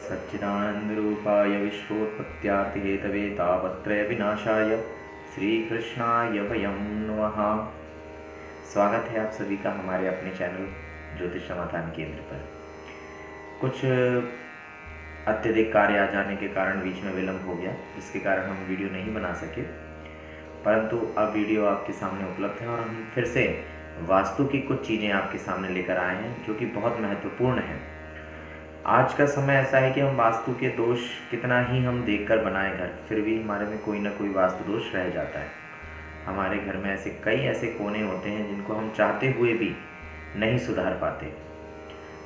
सच्चिदानंदरूपाय विश्वोत्पत्त्यादिहेतवे तापत्रयविनाशाय श्रीकृष्णाय वयं नमः। स्वागत है आप सभी का हमारे अपने चैनल ज्योतिष समाधान केंद्र पर। कुछ अत्यधिक कार्य आ जाने के कारण बीच में विलंब हो गया, जिसके कारण हम वीडियो नहीं बना सके, परंतु अब वीडियो आपके सामने उपलब्ध है और हम फिर से वास्तु की कुछ चीज़ें आपके सामने लेकर आए हैं जो कि बहुत महत्वपूर्ण हैं। आज का समय ऐसा है कि हम वास्तु के दोष कितना ही हम देखकर बनाए घर, फिर भी हमारे में कोई ना कोई वास्तु दोष रह जाता है। हमारे घर में कई ऐसे कोने होते हैं जिनको हम चाहते हुए भी नहीं सुधार पाते।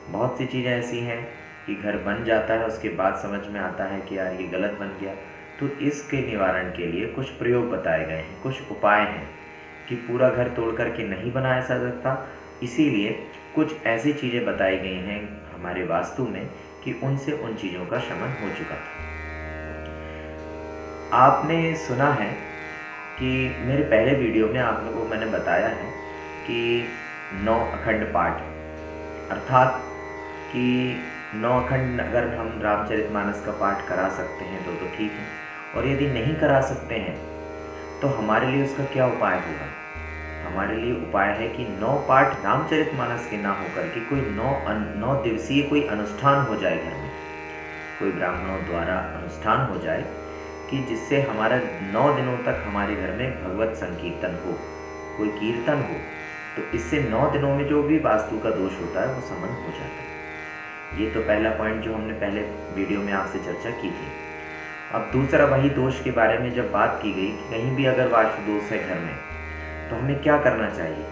बहुत सी चीज़ें ऐसी हैं कि घर बन जाता है, उसके बाद समझ में आता है कि यार ये गलत बन गया। तो इसके निवारण के लिए कुछ प्रयोग बताए गए हैं, कुछ उपाय हैं कि पूरा घर तोड़ करके नहीं बनाया जा सकता। इसीलिए कुछ ऐसी चीज़ें बताई गई हैं हमारे वास्तु में कि उनसे उन चीज़ों का शमन हो चुका था। आपने सुना है कि मेरे पहले वीडियो में आप लोगों को मैंने बताया है कि 9 अखंड पाठ, अर्थात कि 9 अखंड अगर हम रामचरितमानस का पाठ करा सकते हैं तो ठीक है, और यदि नहीं करा सकते हैं तो हमारे लिए उसका क्या उपाय होगा। हमारे लिए उपाय है कि 9 पाठ रामचरितमानस के ना होकर के कोई 9 दिवसीय कोई अनुष्ठान हो जाए घर में, कोई ब्राह्मणों द्वारा अनुष्ठान हो जाए कि जिससे हमारा 9 दिनों तक हमारे घर में भगवत संकीर्तन हो, कोई कीर्तन हो। तो इससे 9 दिनों में जो भी वास्तु का दोष होता है वो समन हो जाता है। ये तो पहला पॉइंट जो हमने पहले वीडियो में आपसे चर्चा की थी। अब दूसरा वही दोष के बारे में जब बात की गई कि कहीं भी अगर वास्तु दोष है घर में तो हमें क्या करना चाहिए।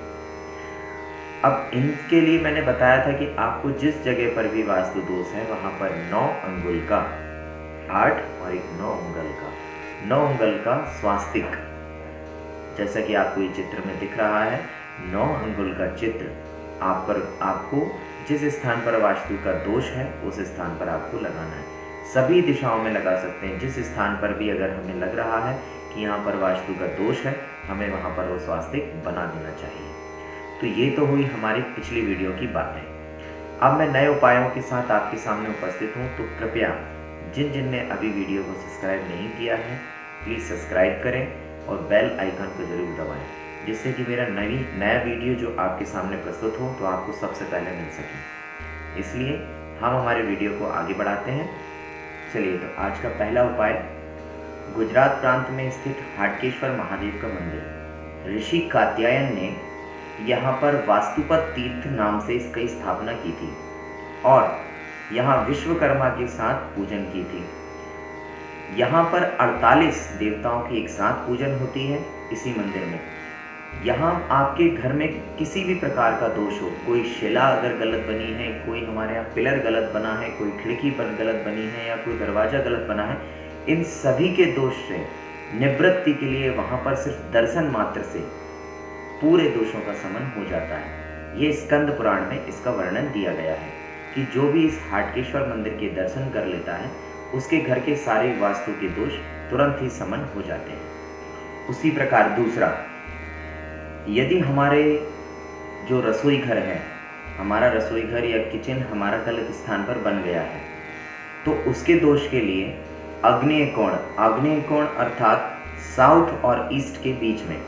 अब इनके लिए मैंने बताया था कि आपको जिस जगह पर भी वास्तु दोष है वहां पर 9 अंगुल का 8 और एक 9 अंगुल का स्वास्तिक, जैसा कि आपको ये चित्र में दिख रहा है, 9 अंगुल का चित्र आपको जिस स्थान पर वास्तु का दोष है उस स्थान पर आपको लगाना है। सभी दिशाओं में लगा सकते हैं। जिस स्थान पर भी अगर हमें लग रहा है कि यहाँ पर वास्तु का दोष है, हमें वहाँ पर वो स्वास्तिक बना देना चाहिए। तो ये तो हुई हमारी पिछली वीडियो की बातें। अब मैं नए उपायों के साथ आपके सामने उपस्थित हूँ, तो कृपया जिन ने अभी वीडियो को सब्सक्राइब नहीं किया है प्लीज़ सब्सक्राइब करें और बेल आइकन को जरूर दबाएं, जिससे कि मेरा नया वीडियो जो आपके सामने प्रस्तुत हो तो आपको सबसे पहले मिल सके। इसलिए हम हमारे वीडियो को आगे बढ़ाते हैं। चलिए, तो आज का पहला उपाय, गुजरात प्रांत में स्थित हाटकेश्वर महादेव का मंदिर। ऋषि कात्यायन ने यहाँ पर वास्तुपत तीर्थ नाम से इसकी स्थापना की थी और यहाँ विश्वकर्मा के साथ पूजन की थी। यहाँ पर 48 देवताओं की एक साथ पूजन होती है इसी मंदिर में। यहाँ आपके घर में किसी भी प्रकार का दोष हो, कोई शिला अगर गलत बनी है, कोई हमारे यहाँ पिलर गलत बना है, कोई खिड़की पर गलत बनी है या कोई दरवाजा गलत बना है, इन सभी के दोष से निवृत्ति के लिए वहाँ पर सिर्फ दर्शन मात्र से पूरे दोषों का शमन हो जाता है। ये स्कंद पुराण में इसका वर्णन दिया गया है कि जो भी इस हाटकेश्वर मंदिर के दर्शन कर लेता है उसके घर के सारे वास्तु के दोष तुरंत ही शमन हो जाते हैं। उसी प्रकार दूसरा, यदि हमारे जो रसोई घर है, हमारा रसोई घर या किचन हमारा गलत स्थान पर बन गया है, तो उसके दोष के लिए आग्नेय कोण अर्थात साउथ और ईस्ट के बीच में,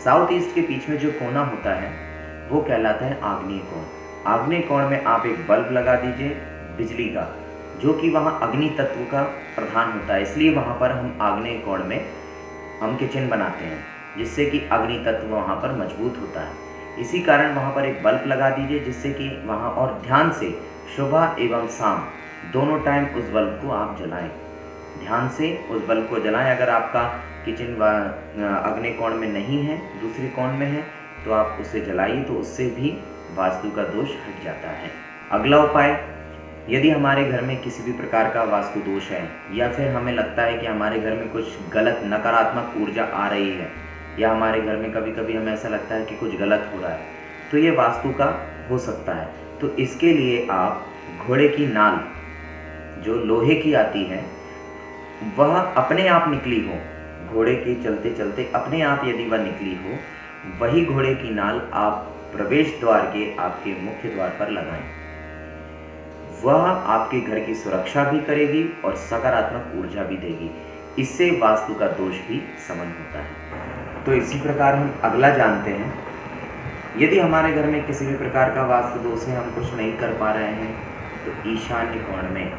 साउथ ईस्ट के बीच में जो कोना होता है वो कहलाता है आग्नेय कोण। आग्नेय कोण में आप एक बल्ब लगा दीजिए बिजली का, जो कि वहाँ अग्नि तत्व का प्रधान होता है, इसलिए वहाँ पर हम आग्नेय कोण में हम किचन बनाते हैं, जिससे कि अग्नि तत्व वहाँ पर मजबूत होता है। इसी कारण वहाँ पर एक बल्ब लगा दीजिए, जिससे कि वहाँ, और ध्यान से सुबह एवं शाम दोनों टाइम उस बल्ब को आप जलाएं। ध्यान से उस बल्ब को जलाएं। अगर आपका किचन अग्नि कोण में नहीं है, दूसरे कोण में है, तो आप उसे जलाइए, तो उससे भी वास्तु का दोष हट जाता है। अगला उपाय, यदि हमारे घर में किसी भी प्रकार का वास्तु दोष है या फिर हमें लगता है कि हमारे घर में कुछ गलत नकारात्मक ऊर्जा आ रही है, या हमारे घर में कभी कभी हमें ऐसा लगता है कि कुछ गलत हो रहा है, तो ये वास्तु का हो सकता है। तो इसके लिए आप घोड़े की नाल जो लोहे की आती है वह अपने आप निकली हो, घोड़े के चलते चलते अपने आप यदि वह निकली हो, वही घोड़े की नाल आप प्रवेश द्वार के आपके मुख्य द्वार पर लगाएं। वह आपके घर की सुरक्षा भी करेगी और सकारात्मक ऊर्जा भी देगी। इससे वास्तु का दोष भी शमन होता है। तो इसी प्रकार हम अगला जानते हैं, यदि हमारे घर में किसी भी प्रकार का वास्तु दोष है, हम कुछ नहीं कर पा रहे हैं, तो ईशान्य कोण में,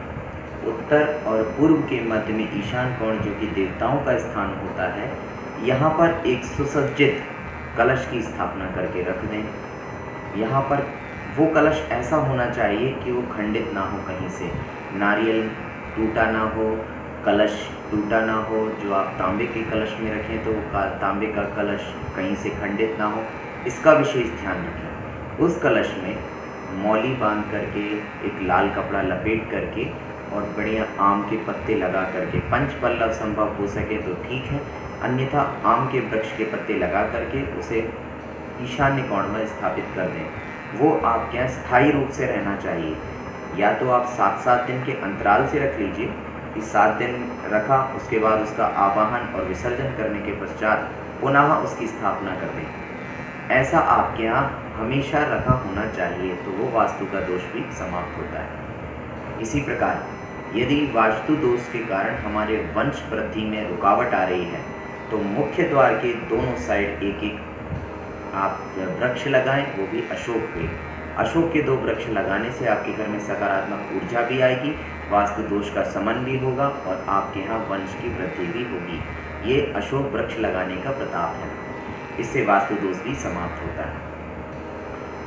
उत्तर और पूर्व के मध्य में ईशान कोण जो कि देवताओं का स्थान होता है, यहाँ पर एक सुसज्जित कलश की स्थापना करके रख दें। यहाँ पर वो कलश ऐसा होना चाहिए कि वो खंडित ना हो, कहीं से नारियल टूटा ना हो, कलश टूटा ना हो। जो आप तांबे के कलश में रखें तो तांबे का कलश कहीं से खंडित ना हो, इसका विशेष ध्यान रखें। उस कलश में मौली बांध करके, एक लाल कपड़ा लपेट करके और बढ़िया आम के पत्ते लगा करके, पंचपल्लव संभव हो सके तो ठीक है, अन्यथा आम के वृक्ष के पत्ते लगा करके उसे ईशान्य कोण में स्थापित कर दें। वो आपके यहाँ स्थायी रूप से रहना चाहिए। या तो आप 7-7 दिन के अंतराल से रख लीजिए कि 7 दिन रखा, उसके बाद उसका आवाहन और विसर्जन करने के पश्चात पुनः उसकी स्थापना कर दें। ऐसा आपके यहाँ हमेशा रखा होना चाहिए, तो वो वास्तु का दोष भी समाप्त होता है। इसी प्रकार यदि वास्तु दोष के कारण हमारे वंश वृद्धि में रुकावट आ रही है, तो मुख्य द्वार के दोनों साइड एक आप वृक्ष लगाएं, वो भी अशोक के। अशोक के 2 वृक्ष लगाने से आपके घर में सकारात्मक ऊर्जा भी आएगी, वास्तु दोष का शमन भी होगा और आपके यहाँ वंश की वृद्धि भी होगी। ये अशोक वृक्ष लगाने का प्रताप है, इससे वास्तु दोष भी समाप्त होता है।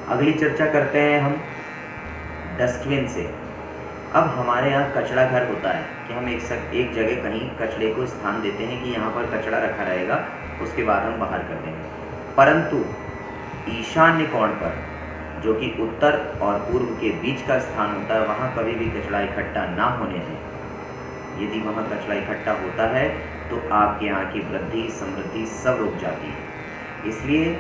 अगली चर्चा करते हैं हम डस्टबिन से। अब हमारे यहाँ कचरा घर होता है कि हम एक जगह कहीं कचरे को स्थान देते हैं कि यहाँ पर कचरा रखा रहेगा, उसके बाद हम बाहर कर देंगे। परंतु ईशान्य कोण पर, जो कि उत्तर और पूर्व के बीच का स्थान होता है, वहाँ कभी भी कचरा इकट्ठा ना होने दें। यदि वहाँ कचरा इकट्ठा होता है तो आपके यहाँ की वृद्धि समृद्धि सब रुक जाती है। इसलिए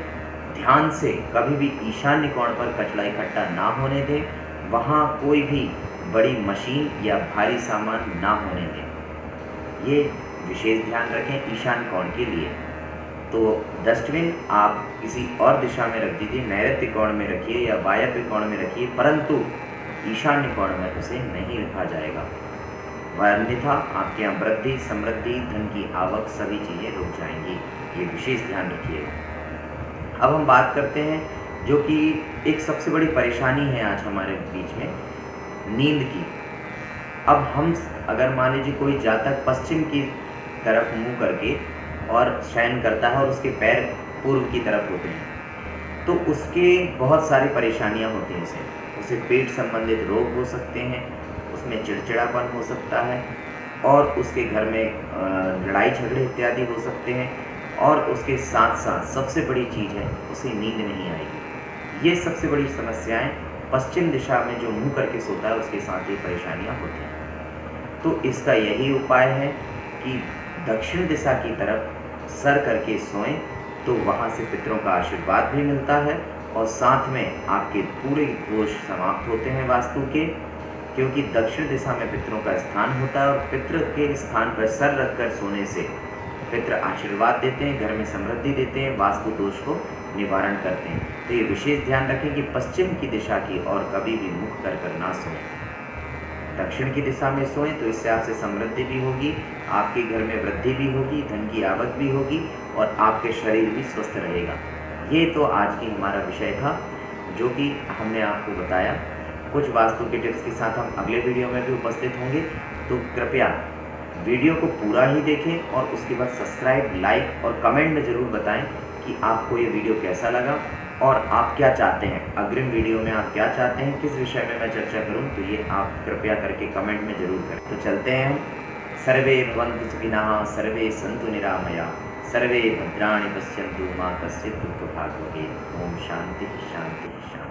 ध्यान से कभी भी ईशान्य कोण पर कचरा इकट्ठा ना होने दें, वहाँ कोई भी बड़ी मशीन या भारी सामान ना होने दें। ये विशेष ध्यान रखें ईशान्य कोण के लिए। तो डस्टबिन आप किसी और दिशा में रख दीजिए, नैऋत्य कोण में रखिए या वायव्य कोण में रखिए, परंतु ईशान्य कोण में उसे नहीं रखा जाएगा, अन्यथा आपके यहाँ वृद्धि समृद्धि धन की आवक सभी चीज़ें रुक जाएंगी। ये विशेष ध्यान रखिएगा। अब हम बात करते हैं जो कि एक सबसे बड़ी परेशानी है आज हमारे बीच में, नींद की। अब हम अगर मान लीजिए कोई जातक पश्चिम की तरफ मुँह करके और शयन करता है और उसके पैर पूर्व की तरफ होते हैं, तो उसके बहुत सारी परेशानियां होती हैं। उसे पेट संबंधित रोग हो सकते हैं, उसमें चिड़चिड़ापन हो सकता है और उसके घर में लड़ाई झगड़े इत्यादि हो सकते हैं, और उसके साथ साथ सबसे बड़ी चीज़ है, उसे नींद नहीं आएगी। ये सबसे बड़ी समस्याएं पश्चिम दिशा में जो मुँह करके सोता है उसके साथ ये परेशानियाँ होती हैं। तो इसका यही उपाय है कि दक्षिण दिशा की तरफ सर करके सोएं, तो वहाँ से पितरों का आशीर्वाद भी मिलता है और साथ में आपके पूरे दोष समाप्त होते हैं वास्तु के, क्योंकि दक्षिण दिशा में पितरों का स्थान होता है और पितृ के स्थान पर सर रखकर सोने से पितृ आशीर्वाद देते हैं, घर में समृद्धि देते हैं, वास्तु दोष को निवारण करते हैं। तो ये विशेष ध्यान रखें कि पश्चिम की दिशा की और कभी भी मुख कर ना सोएं, दक्षिण की दिशा में सोएं, तो इससे आपसे समृद्धि भी होगी, आपके घर में वृद्धि भी होगी, धन की आवक भी होगी और आपके शरीर भी स्वस्थ रहेगा। ये तो आज की हमारा विषय था जो कि हमने आपको बताया। कुछ वास्तु के टिप्स के साथ हम अगले वीडियो में भी उपस्थित होंगे, तो कृपया वीडियो को पूरा ही देखें और उसके बाद सब्सक्राइब, लाइक और कमेंट में ज़रूर बताएं कि आपको ये वीडियो कैसा लगा और आप क्या चाहते हैं, अग्रिम वीडियो में आप क्या चाहते हैं, किस विषय में मैं चर्चा करूं, तो ये आप कृपया करके कमेंट में ज़रूर करें। तो चलते हैं हम। सर्वे भवन्तु सुखिनः, सर्वे सन्तु निरामया, सर्वे भद्राणि पश्यन्तु मा कश्चित् दुःखभाग् भवेत्। ओम शांति शांति शांति।